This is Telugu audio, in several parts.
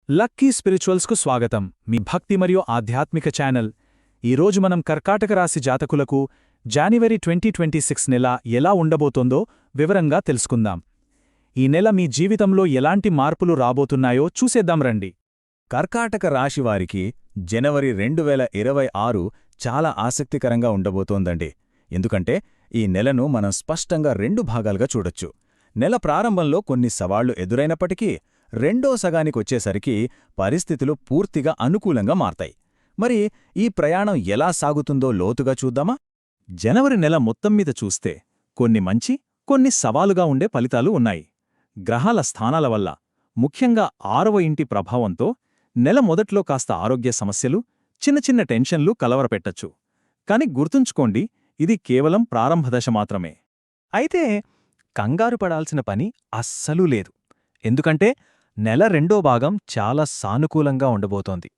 లక్కీ స్పిరిచువల్స్కు స్వాగతం. మీ భక్తి మరియు ఆధ్యాత్మిక ఛానల్. ఈరోజు మనం కర్కాటక రాశి జాతకులకు జాన్యువరి 2026 నెల ఎలా ఉండబోతోందో వివరంగా తెలుసుకుందాం. ఈ నెల మీ జీవితంలో ఎలాంటి మార్పులు రాబోతున్నాయో చూసేద్దాం రండి. కర్కాటక రాశివారికి జనవరి 2026 చాలా ఆసక్తికరంగా ఉండబోతోందండి. ఎందుకంటే ఈ నెలను మనం స్పష్టంగా రెండు భాగాలుగా చూడొచ్చు. నెల ప్రారంభంలో కొన్ని సవాళ్లు ఎదురైనప్పటికీ రెండో సగానికొచ్చేసరికి పరిస్థితులు పూర్తిగా అనుకూలంగా మారతాయి. మరి ఈ ప్రయాణం ఎలా సాగుతుందో లోతుగా చూద్దామా? జనవరి నెల మొత్తం మీద చూస్తే కొన్ని మంచి, కొన్ని సవాలుగా ఉండే ఫలితాలు ఉన్నాయి. గ్రహాల స్థానాల వల్ల, ముఖ్యంగా 6వ ఇంటి ప్రభావంతో నెల మొదట్లో కాస్త ఆరోగ్య సమస్యలు, చిన్న చిన్న టెన్షన్లు కలవరపెట్టచ్చు. కాని గుర్తుంచుకోండి, ఇది కేవలం ప్రారంభదశ మాత్రమే. అయితే కంగారు పడాల్సిన పని అస్సలూ లేదు. ఎందుకంటే నెల రెండో భాగం చాలా సానుకూలంగా ఉండబోతోంది.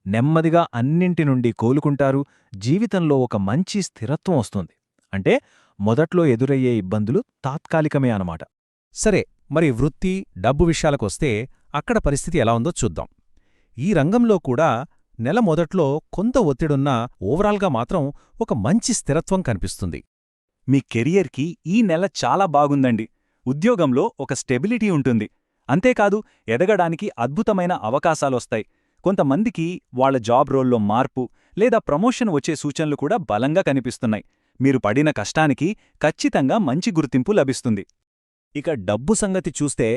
నెమ్మదిగా అన్నింటి నుండి కోలుకుంటారు. జీవితంలో ఒక మంచి స్థిరత్వం వస్తుంది. అంటే మొదట్లో ఎదురయ్యే ఇబ్బందులు తాత్కాలికమే అన్నమాట. సరే, మరి వృత్తి, డబ్బు విషయాలకొస్తే అక్కడ పరిస్థితి ఎలా ఉందో చూద్దాం. ఈ రంగంలో కూడా నెల మొదట్లో కొంత ఒత్తిడున్నా ఓవరాల్గా మాత్రం ఒక మంచి స్థిరత్వం కనిపిస్తుంది. మీ కెరియర్కి ఈ నెల చాలా బాగుందండి. ఉద్యోగంలో ఒక స్టెబిలిటీ ఉంటుంది. అంతేకాదు, ఎదగడానికి అద్భుతమైన అవకాశాలొస్తాయి. కొంతమందికి వాళ్ల జాబ్ రోల్లో మార్పు లేదా ప్రమోషన్ వచ్చే సూచనలు కూడా బలంగా కనిపిస్తున్నాయి. మీరు పడిన కష్టానికి ఖచ్చితంగా మంచి గుర్తింపు లభిస్తుంది. ఇక డబ్బు సంగతి చూస్తే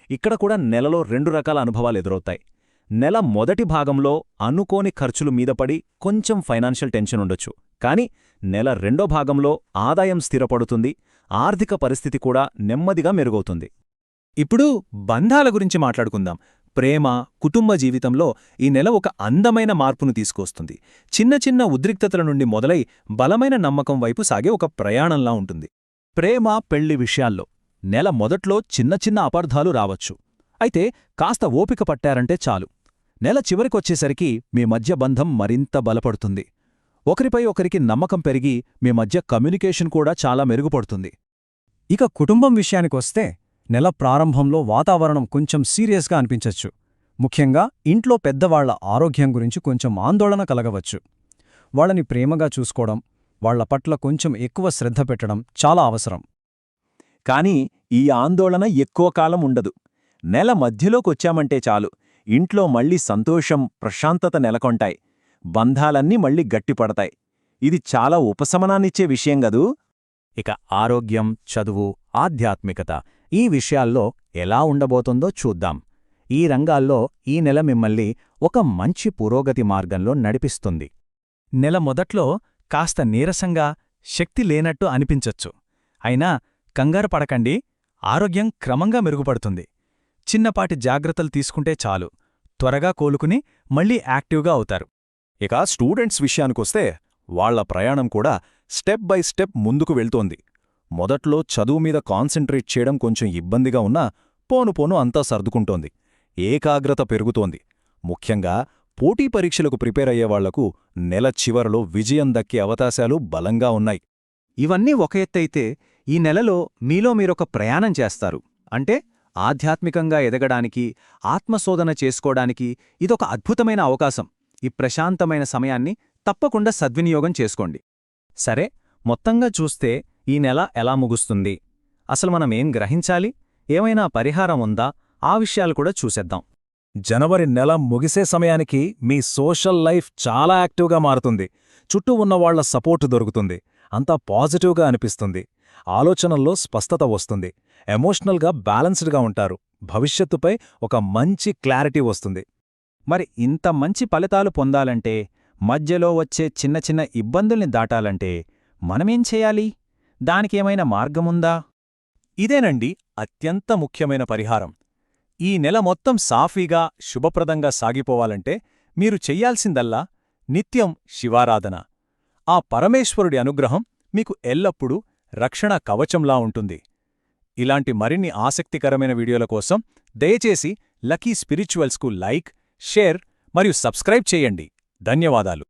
ఇక్కడ కూడా నెలలో రెండు రకాల అనుభవాలు ఎదురవుతాయి. నెల మొదటి భాగంలో అనుకోని ఖర్చులు మీదపడి కొంచెం ఫైనాన్షియల్ టెన్షన్ ఉండొచ్చు. కాని నెల రెండో భాగంలో ఆదాయం స్థిరపడుతుంది. ఆర్థిక పరిస్థితి కూడా నెమ్మదిగా మెరుగవుతుంది. ఇప్పుడు బంధాల గురించి మాట్లాడుకుందాం. ప్రేమ, కుటుంబ జీవితంలో ఈ నెల ఒక అందమైన మార్పును తీసుకొస్తుంది. చిన్న చిన్న ఉద్రిక్తతల నుండి మొదలై బలమైన నమ్మకం వైపు సాగే ఒక ప్రయాణంలా ఉంటుంది. ప్రేమ, పెళ్లి విషయాల్లో నెల మొదట్లో చిన్న చిన్న అపార్థాలు రావచ్చు. అయితే కాస్త ఓపిక పట్టారంటే చాలు. నెల చివరికొచ్చేసరికి మీ మధ్య బంధం మరింత బలపడుతుంది. ఒకరిపై ఒకరికి నమ్మకం పెరిగి మీ మధ్య కమ్యూనికేషన్ కూడా చాలా మెరుగుపడుతుంది. ఇక కుటుంబం విషయానికొస్తే నెల ప్రారంభంలో వాతావరణం కొంచెం సీరియస్గా అనిపించచ్చు. ముఖ్యంగా ఇంట్లో పెద్దవాళ్ల ఆరోగ్యం గురించి కొంచెం ఆందోళన కలగవచ్చు. వాళ్ళని ప్రేమగా చూసుకోవడం, వాళ్ల పట్ల కొంచెం ఎక్కువ శ్రద్ధ పెట్టడం చాలా అవసరం. కాని ఈ ఆందోళన ఎక్కువ కాలం ఉండదు. నెల మధ్యలోకొచ్చామంటే చాలు, ఇంట్లో మళ్లీ సంతోషం, ప్రశాంతత నెలకొంటాయి. బంధాలన్నీ మళ్లీ గట్టిపడతాయి. ఇది చాలా ఉపశమనాన్నిచ్చే విషయం గదూ. ఇక ఆరోగ్యం, చదువు, ఆధ్యాత్మికత ఈ విషయాల్లో ఎలా ఉండబోతుందో చూద్దాం. ఈ రంగాల్లో ఈ నెల మిమ్మల్ని ఒక మంచి పురోగతి మార్గంలో నడిపిస్తుంది. నెల మొదట్లో కాస్త నీరసంగా, శక్తి లేనట్టు అనిపించచ్చు. అయినా కంగారు పడకండి, ఆరోగ్యం క్రమంగా మెరుగుపడుతుంది. చిన్నపాటి జాగ్రత్తలు తీసుకుంటే చాలు, త్వరగా కోలుకుని మళ్లీ యాక్టివ్గా అవుతారు. ఇక స్టూడెంట్స్ విషయానికొస్తే వాళ్ల ప్రయాణం కూడా స్టెప్ బై స్టెప్ ముందుకు వెళ్తోంది. మొదట్లో చదువు మీద కాన్సంట్రేట్ చేయడం కొంచెం ఇబ్బందిగా ఉన్నా పోను అంతా సర్దుకుంటోంది. ఏకాగ్రత పెరుగుతోంది. ముఖ్యంగా పోటీ పరీక్షలకు ప్రిపేర్ అయ్యేవాళ్లకు నెల చివరలో విజయం దక్కే అవకాశాలు బలంగా ఉన్నాయి. ఇవన్నీ ఒక ఎత్తైతే ఈ నెలలో మీలో మీరొక ప్రయాణం చేస్తారు. అంటే ఆధ్యాత్మికంగా ఎదగడానికి, ఆత్మశోధన చేసుకోవడానికి ఇదొక అద్భుతమైన అవకాశం. ఈ ప్రశాంతమైన సమయాన్ని తప్పకుండా సద్వినియోగం చేసుకోండి. సరే, మొత్తంగా చూస్తే ఈ నెల ఎలా ముగుస్తుంది, అసలు మనమేం గ్రహించాలి, ఏమైనా పరిహారం ఉందా, ఆ విషయాలు కూడా చూసేద్దాం. జనవరి నెల ముగిసే సమయానికి మీ సోషల్ లైఫ్ చాలా యాక్టివ్గా మారుతుంది. చుట్టూ ఉన్నవాళ్ల సపోర్టు దొరుకుతుంది. అంతా పాజిటివ్గా అనిపిస్తుంది. ఆలోచనల్లో స్పష్టత వస్తుంది. ఎమోషనల్గా బ్యాలెన్స్డ్గా ఉంటారు. భవిష్యత్తుపై ఒక మంచి క్లారిటీ వస్తుంది. మరి ఇంత మంచి ఫలితాలు పొందాలంటే, మధ్యలో వచ్చే చిన్న చిన్న ఇబ్బందుల్ని దాటాలంటే మనమేం చేయాలి? దానికేమైనా మార్గముందా? ఇదేనండి అత్యంత ముఖ్యమైన పరిహారం. ఈ నెల మొత్తం సాఫీగా, శుభప్రదంగా సాగిపోవాలంటే మీరు చెయ్యాల్సిందల్లా నిత్యం శివారాధన. ఆ పరమేశ్వరుడి అనుగ్రహం మీకు ఎల్లప్పుడూ రక్షణ కవచంలా ఉంటుంది. ఇలాంటి మరిన్ని ఆసక్తికరమైన వీడియోల కోసం దయచేసి లక్కీ స్పిరిచువల్స్కు లైక్, షేర్ మరియు సబ్స్క్రైబ్ చేయండి. ధన్యవాదాలు.